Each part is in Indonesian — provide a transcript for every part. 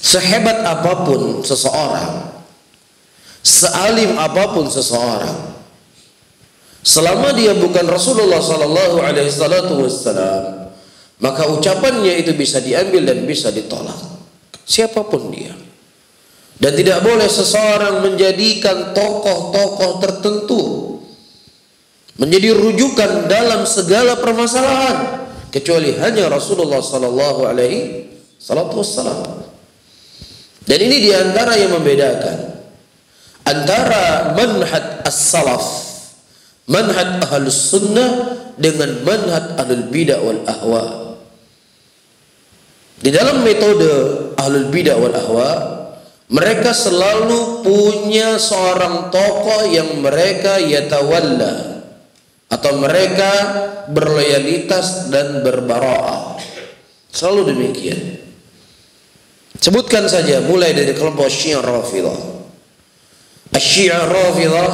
sehebat apapun seseorang, sealim apapun seseorang, selama dia bukan Rasulullah sallallahu alaihi wasallam, maka ucapannya itu bisa diambil dan bisa ditolak, siapapun dia. Dan tidak boleh seseorang menjadikan tokoh-tokoh tertentu menjadi rujukan dalam segala permasalahan kecuali hanya Rasulullah sallallahu alaihi wasallam. Dan ini diantara yang membedakan antara manhaj as-salaf, manhaj ahlus sunnah dengan manhaj ahlul bidah wal ahwa. Di dalam metode ahlul bidah wal ahwa, mereka selalu punya seorang tokoh yang mereka yatawalla, atau mereka berloyalitas dan berbara'ah. Selalu demikian. Sebutkan saja mulai dari kelompok Syiah Rafidhah. Syiah Rafidhah,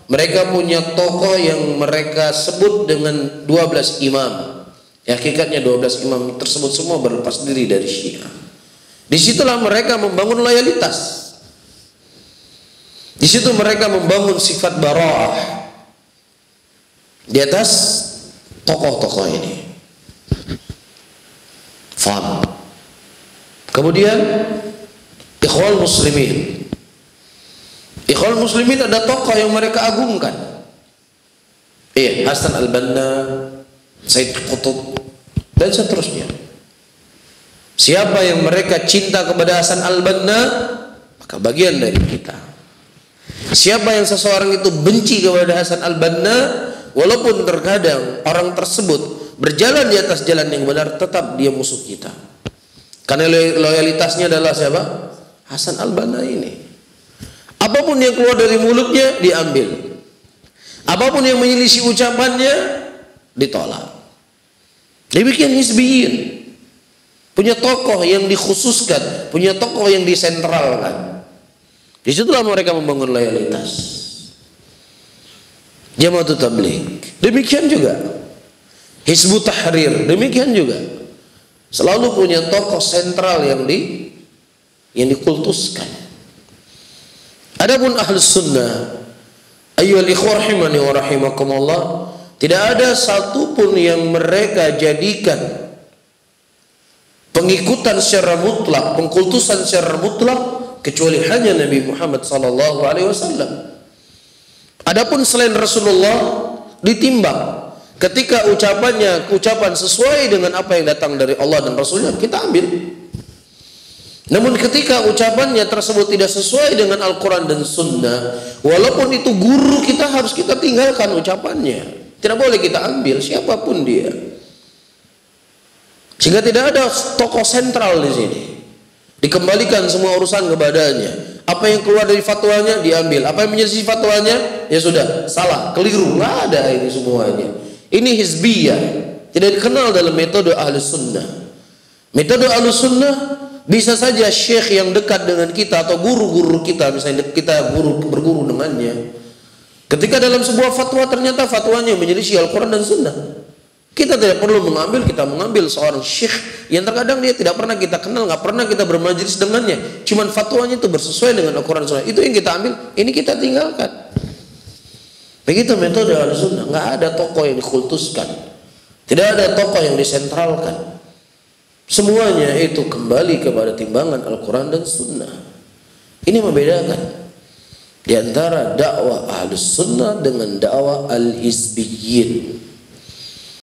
mereka punya tokoh yang mereka sebut dengan 12 imam. Ya, hakikatnya 12 imam tersebut semua berlepas diri dari Syiah. Disitulah mereka membangun loyalitas. Di situ mereka membangun sifat bara'ah di atas tokoh-tokoh ini. Faham? Kemudian Ikhwal Muslimin. Ikhwal Muslimin ada tokoh yang mereka agungkan. Hasan al-Banna, Said Qutb, dan seterusnya. Siapa yang mereka cinta kepada Hasan al-Banna, maka bagian dari kita. Siapa yang seseorang itu benci kepada Hasan al-Banna, walaupun terkadang orang tersebut berjalan di atas jalan yang benar, tetap dia musuh kita. Karena loyalitasnya adalah siapa? Hasan al-Banna ini. Apapun yang keluar dari mulutnya diambil. Apapun yang menyelisih ucapannya ditolak. Demikian hizbiyin. Punya tokoh yang dikhususkan, punya tokoh yang disentralkan. Disitulah mereka membangun loyalitas. Jamaah Tabligh, demikian juga. Hizbut Tahrir, demikian juga. Selalu punya tokoh sentral yang dikultuskan. Adapun Ahlus Sunnah, ayyuhal ikhwah rahimani wa rahimakumullah, tidak ada satupun yang mereka jadikan pengikutan secara mutlak, pengkultusan secara mutlak, kecuali hanya Nabi Muhammad sallallahu alaihi wasallam. Adapun selain Rasulullah ditimbang, ketika ucapannya ucapan sesuai dengan apa yang datang dari Allah dan Rasulnya, kita ambil. Namun ketika ucapannya tersebut tidak sesuai dengan Al-Quran dan Sunnah, walaupun itu guru kita, harus kita tinggalkan ucapannya. Tidak boleh kita ambil siapapun dia. Sehingga tidak ada tokoh sentral di sini. Dikembalikan semua urusan kepadanya. Apa yang keluar dari fatwanya diambil. Apa yang menyelisih fatwanya, ya sudah, salah, keliru. Nggak ada ini semuanya. Ini hizbiyah. Tidak dikenal dalam metode Ahlus Sunnah. Metode Ahlus Sunnah, bisa saja syekh yang dekat dengan kita atau guru-guru kita, misalnya kita berguru dengannya, ketika dalam sebuah fatwa ternyata fatwanya menyelisih Al-Quran dan Sunnah, kita tidak perlu mengambil, kita mengambil seorang syekh yang terkadang dia tidak pernah kita kenal, nggak pernah kita bermajelis dengannya, cuman fatwanya itu bersesuai dengan Al-Quran dan Sunnah, itu yang kita ambil, ini kita tinggalkan. Begitu metode Al-Sunnah, nggak ada tokoh yang dikultuskan, tidak ada tokoh yang disentralkan. Semuanya itu kembali kepada timbangan Al-Quran dan Sunnah. Ini membedakan di antara dakwah Ahlus Sunnah dengan dakwah Al-Hizbiyyin.